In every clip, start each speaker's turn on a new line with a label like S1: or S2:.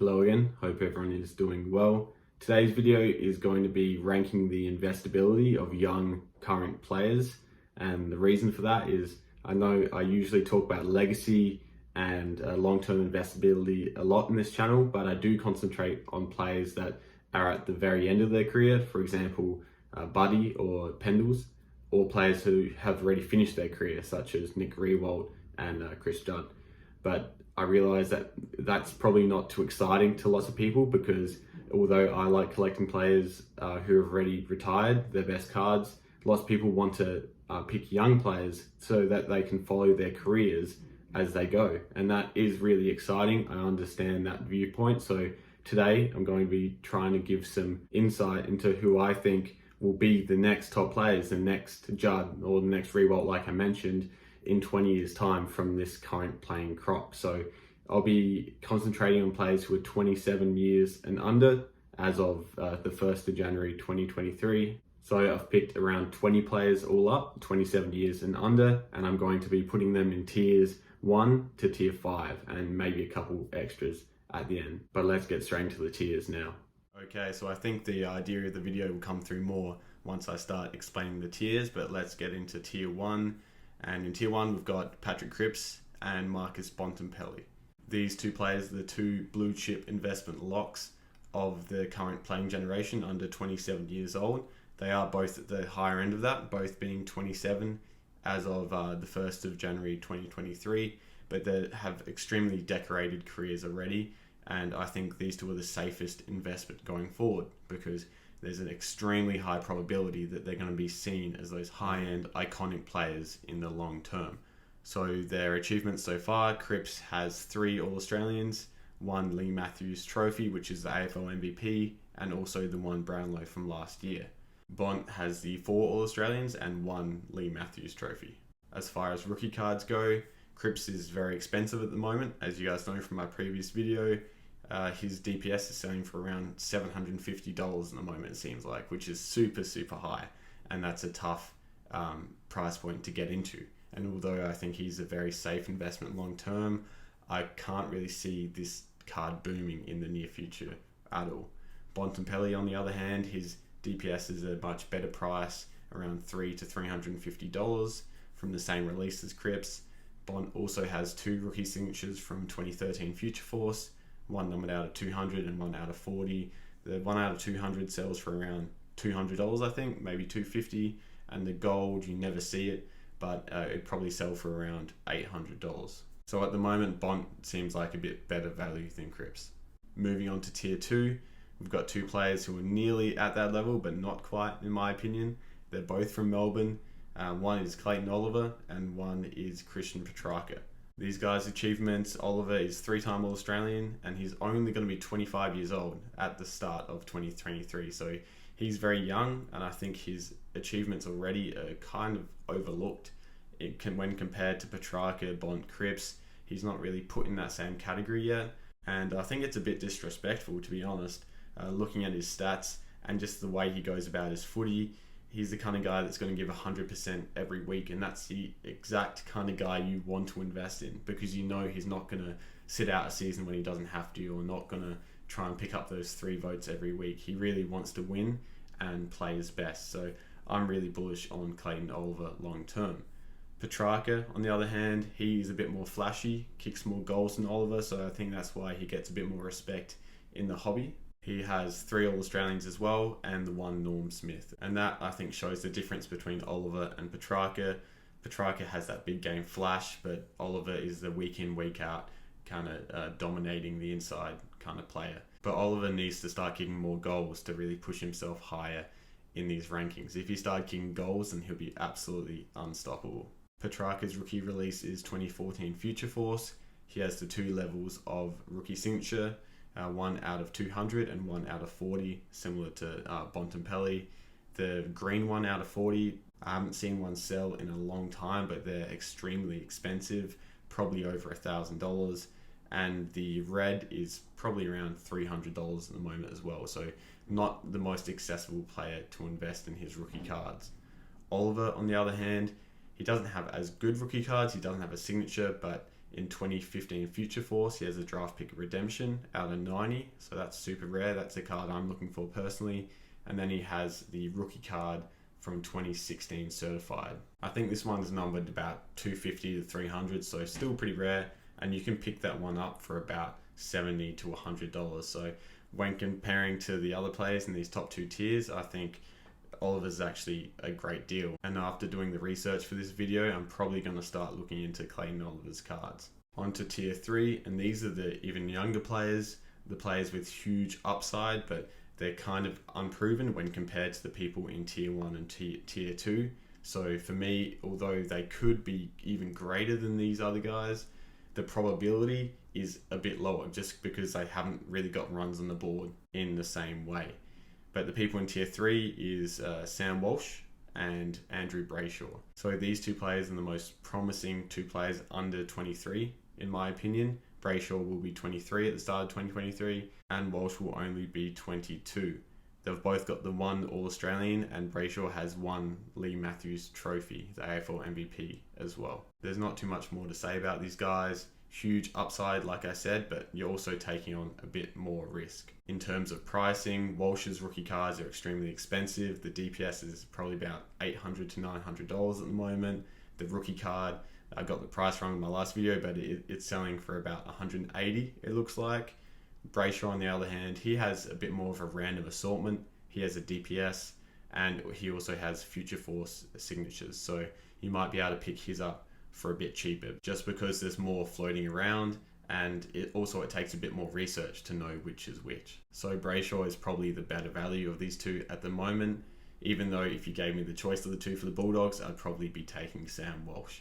S1: Hello again, hope everyone is doing well. Today's video is going to be ranking the investability of young current players, and the reason for that is I know I usually talk about legacy and long-term investability a lot in this channel, but I do concentrate on players that are at the very end of their career, for example Buddy or Pendles, or players who have already finished their career such as Nick Riewoldt and Chris Judd. But I realize that that's probably not too exciting to lots of people, because although I like collecting players who have already retired their best cards, lots of people want to pick young players so that they can follow their careers as they go. And that is really exciting. I understand that viewpoint. So today I'm going to be trying to give some insight into who I think will be the next top players, the next Judd or the next Riewoldt, like I mentioned, in 20 years time from this current playing crop. So I'll be concentrating on players who are 27 years and under as of the 1st of January 2023. So I've picked around 20 players all up, 27 years and under, and I'm going to be putting them in tiers 1 to tier 5 and maybe a couple extras at the end. But let's get straight into the tiers now. Okay, so I think the idea of the video will come through more once I start explaining the tiers, but let's get into tier 1. And in tier 1 we've got Patrick Cripps and Marcus Bontempelli. These two players are the two blue chip investment locks of the current playing generation under 27 years old. They are both at the higher end of that, both being 27 as of the 1st of January 2023, but they have extremely decorated careers already, and I think these two are the safest investment going forward, because there's an extremely high probability that they're going to be seen as those high-end iconic players in the long term. So their achievements so far, Cripps has 3 All-Australians, 1 Lee Matthews Trophy, which is the AFL MVP, and also the 1 Brownlow from last year. Bont has the 4 All-Australians and 1 Lee Matthews Trophy. As far as rookie cards go, Cripps is very expensive at the moment. As you guys know from my previous video, his DPS is selling for around $750 at the moment, it seems like, which is super high, and that's a tough price point to get into. And although I think he's a very safe investment long term, I can't really see this card booming in the near future at all. Bontempelli, on the other hand, his DPS is a much better price, around $300 to $350 from the same release as Cripps. Bont also has 2 rookie signatures from 2013 Future Force, 1 numbered out of 200 and 1 out of 40. The 1 out of 200 sells for around $200, I think, maybe $250, and the gold, you never see it, but it'd probably sell for around $800. So at the moment, Bont seems like a bit better value than Cripps. Moving on to tier 2, we've got 2 players who are nearly at that level, but not quite, in my opinion. They're both from Melbourne. One is Clayton Oliver and one is Christian Petrarca. These guys' achievements, Oliver is 3-time All-Australian, and he's only going to be 25 years old at the start of 2023. So he's very young, and I think his achievements already are kind of overlooked. When compared to Petrarca, Bont, Cripps, he's not really put in that same category yet. And I think it's a bit disrespectful, to be honest, looking at his stats and just the way he goes about his footy. He's the kind of guy that's going to give 100% every week, and that's the exact kind of guy you want to invest in, because you know he's not going to sit out a season when he doesn't have to, or not going to try and pick up those 3 votes every week. He really wants to win and play his best. So I'm really bullish on Clayton Oliver long term. Petrarca, on the other hand, he's a bit more flashy, kicks more goals than Oliver, so I think that's why he gets a bit more respect in the hobby. He has 3 All-Australians as well, and the 1 Norm Smith. And that, I think, shows the difference between Oliver and Petrarca. Petrarca has that big game flash, but Oliver is the week in, week out, kind of dominating the inside kind of player. But Oliver needs to start kicking more goals to really push himself higher in these rankings. If he started kicking goals, then he'll be absolutely unstoppable. Petrarca's rookie release is 2014 Future Force. He has the 2 levels of rookie signature, 1 out of 200 and 1 out of 40, similar to Bontempelli. The green 1 out of 40, I haven't seen one sell in a long time, but they're extremely expensive, probably over $1,000. And the red is probably around $300 at the moment as well. So not the most accessible player to invest in his rookie cards. Oliver, on the other hand, he doesn't have as good rookie cards. He doesn't have a signature, but in 2015 Future Force. He has a draft pick redemption out of 90, so that's super rare. That's a card I'm looking for personally. And then he has the rookie card from 2016 certified. I think this one's numbered about 250 to 300, so still pretty rare, and you can pick that one up for about $70 to $100. So when comparing to the other players in these top two tiers, I think Oliver's actually a great deal. And after doing the research for this video, I'm probably going to start looking into Clayton Oliver's cards. On to tier 3, and these are the even younger players, the players with huge upside, but they're kind of unproven when compared to the people in tier 1 and tier 2. So for me, although they could be even greater than these other guys, the probability is a bit lower just because they haven't really got runs on the board in the same way. But the people in tier 3 is Sam Walsh and Andrew Brayshaw. So these two players are the most promising two players under 23, in my opinion. Brayshaw will be 23 at the start of 2023, and Walsh will only be 22. They've both got the one All-Australian, and Brayshaw has one Lee Matthews trophy, the AFL MVP as well. There's not too much more to say about these guys. Huge upside, like I said, but you're also taking on a bit more risk. In terms of pricing, Walsh's rookie cards are extremely expensive. The DPS is probably about $800 to $900 at the moment. The rookie card, I got the price wrong in my last video, but it's selling for about $180, it looks like. Brayshaw, on the other hand, he has a bit more of a random assortment. He has a DPS, and he also has Future Force signatures, so you might be able to pick his up for a bit cheaper just because there's more floating around, and it takes a bit more research to know which is which. So Brayshaw is probably the better value of these two at the moment, even though if you gave me the choice of the two for the Bulldogs, I'd probably be taking Sam Walsh.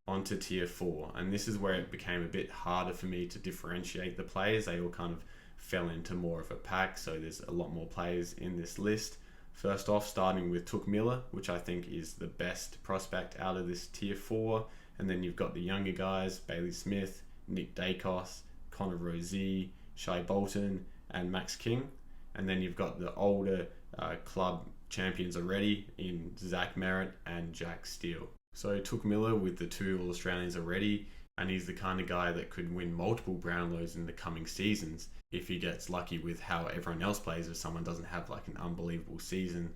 S1: Onto tier 4, and this is where it became a bit harder for me to differentiate the players. They all kind of fell into more of a pack, so there's a lot more players in this list. First off, starting with Touk Miller, which I think is the best prospect out of this tier 4, and then you've got the younger guys, Bailey Smith, Nick Dacos, Connor Rozee, Shai Bolton, and Max King, and then you've got the older club champions already in Zach Merritt and Jack Steele. So Touk Miller with the two All-Australians already, and he's the kind of guy that could win multiple Brownlows in the coming seasons if he gets lucky with how everyone else plays, if someone doesn't have like an unbelievable season.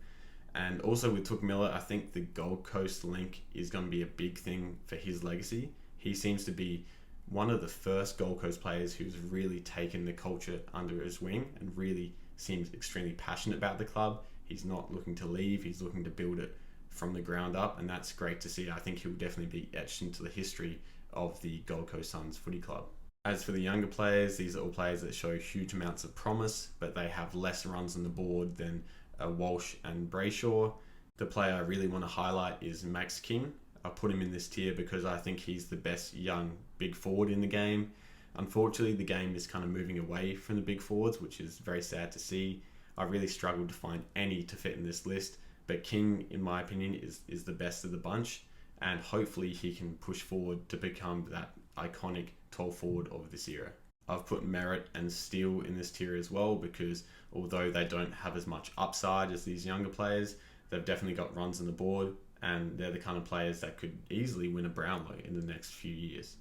S1: And also with Touk Miller, I think the Gold Coast link is going to be a big thing for his legacy. He seems to be one of the first Gold Coast players who's really taken the culture under his wing and really seems extremely passionate about the club. He's not looking to leave, he's looking to build it from the ground up, and that's great to see. I think he'll definitely be etched into the history of the Gold Coast Suns footy club. As for the younger players, these are all players that show huge amounts of promise, but they have less runs on the board than Walsh and Brayshaw. The player I really want to highlight is Max King. I put him in this tier because I think he's the best young big forward in the game. Unfortunately, the game is kind of moving away from the big forwards, which is very sad to see. I really struggled to find any to fit in this list, but King, in my opinion, is the best of the bunch, and hopefully he can push forward to become that iconic tall forward of this era. I've put Merritt and Steele in this tier as well because although they don't have as much upside as these younger players, they've definitely got runs on the board, and they're the kind of players that could easily win a Brownlow in the next few years.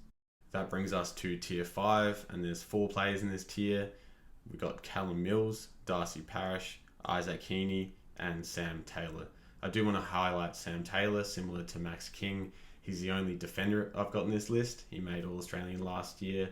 S1: That brings us to tier 5, and there's 4 players in this tier. We've got Callum Mills, Darcy Parish, Isaac Heaney, and Sam Taylor. I do want to highlight Sam Taylor, similar to Max King. He's the only defender I've got in this list. He made All-Australian last year,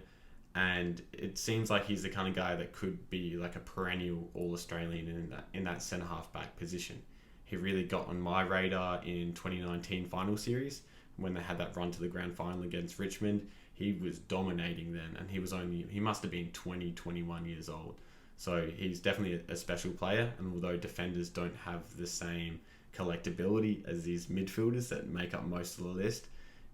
S1: and it seems like he's the kind of guy that could be like a perennial All-Australian in that centre-half back position. He really got on my radar in 2019 final series when they had that run to the grand final against Richmond. He was dominating then, and he must have been 20, 21 years old. So he's definitely a special player, and although defenders don't have the same collectability as these midfielders that make up most of the list,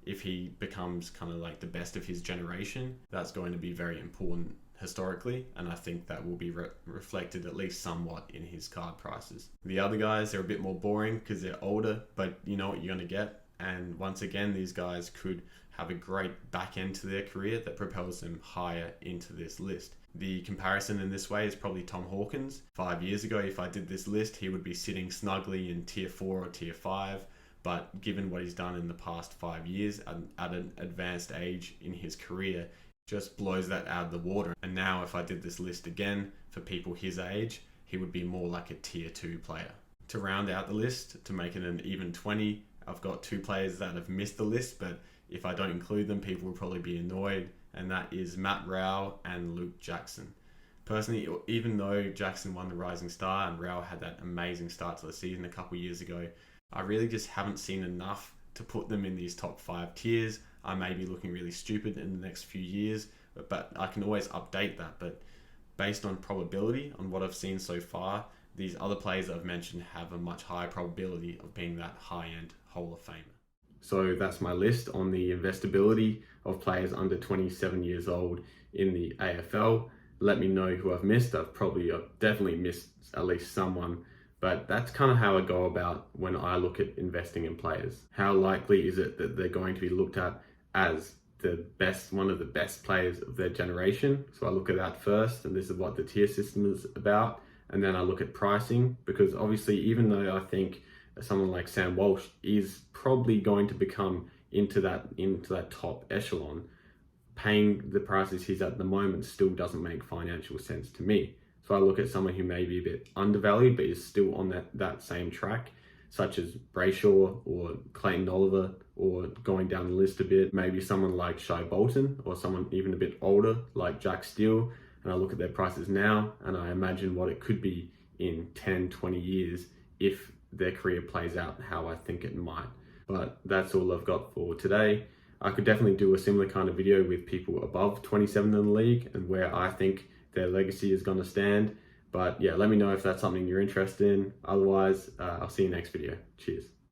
S1: if he becomes kind of like the best of his generation, that's going to be very important historically, and I think that will be reflected at least somewhat in his card prices. The other guys, they're a bit more boring because they're older, but you know what you're going to get, and once again, these guys could have a great back end to their career that propels them higher into this list. The comparison in this way is probably Tom Hawkins. 5 years ago, if I did this list, he would be sitting snugly in tier 4 or tier 5, but given what he's done in the past 5 years at an advanced age in his career, just blows that out of the water. And now if I did this list again for people his age, he would be more like a tier 2 player. To round out the list, to make it an even 20, I've got 2 players that have missed the list, but if I don't include them, people will probably be annoyed, and that is Matt Rowell and Luke Jackson. Personally, even though Jackson won the Rising Star and Rowell had that amazing start to the season a couple years ago, I really just haven't seen enough to put them in these top 5 tiers. I may be looking really stupid in the next few years, but I can always update that. But based on probability, on what I've seen so far, these other players that I've mentioned have a much higher probability of being that high-end Hall of Famer. So that's my list on the investability of players under 27 years old in the AFL. Let me know who I've missed. I've definitely missed at least someone, but that's kind of how I go about when I look at investing in players. How likely is it that they're going to be looked at as one of the best players of their generation? So I look at that first, and this is what the tier system is about. And then I look at pricing, because obviously, even though I think someone like Sam Walsh is probably going to become into that top echelon, paying the prices he's at the moment still doesn't make financial sense to me. So I look at someone who may be a bit undervalued but is still on that same track, such as Brayshaw or Clayton Oliver, or going down the list a bit, maybe someone like Shai Bolton, or someone even a bit older like Jack Steele. And I look at their prices now and I imagine what it could be in 10, 20 years if their career plays out how I think it might. But that's all I've got for today. I could definitely do a similar kind of video with people above 27 in the league and where I think their legacy is going to stand. But yeah, let me know if that's something you're interested in. Otherwise, I'll see you next video. Cheers.